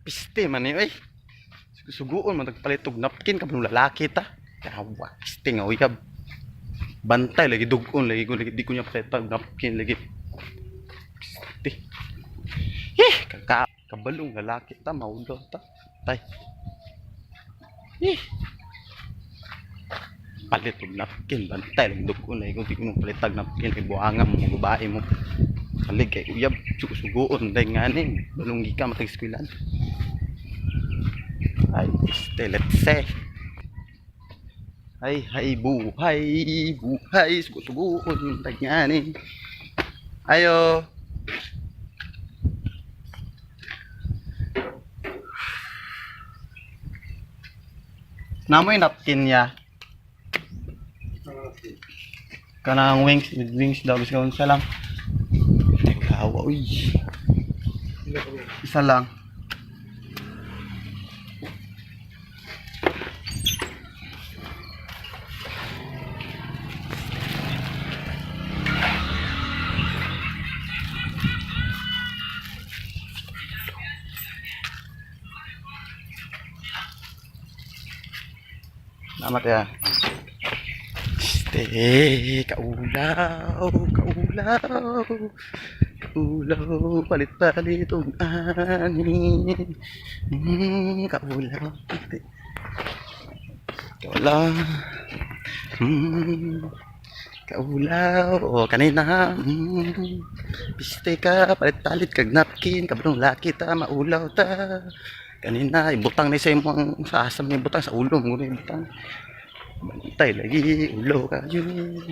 piste man ni oy. Suguon man tagpalitog napkin kabno lalaki ta. Kawa piste nga uyab. Bantay lagi dugon lagi ko lagi di ko niya palitog napkin lagi. Piste. Kabalong lalaki ta maudaw ta. Tay. Palit og napkin bantay lagi dugon lagi ko di ko nang palitog napkin kay buangam mo babae mo. Kalig kay uyab suguon day ngani balunggi ka matag eskwelahan. Ay, let's say. Hay, buhay, sugo-sugoon, tagyanin. Ayo. Namoy napkin ya. Kanang wings daw bis kaun sa lang. Kawa uy. Isa lang. Salamat ya. Kaulaw, palit-palit og ani. Kaulaw, kaulaw. Kaulaw, kanina. Piste ka, palit-palit kag napkin, kabrong laki ta, maulaw ta. Kanina ibutang ni sa imong sa asam ni butang sa ulo mo ni butang. Bantay lagi ulo ka yun.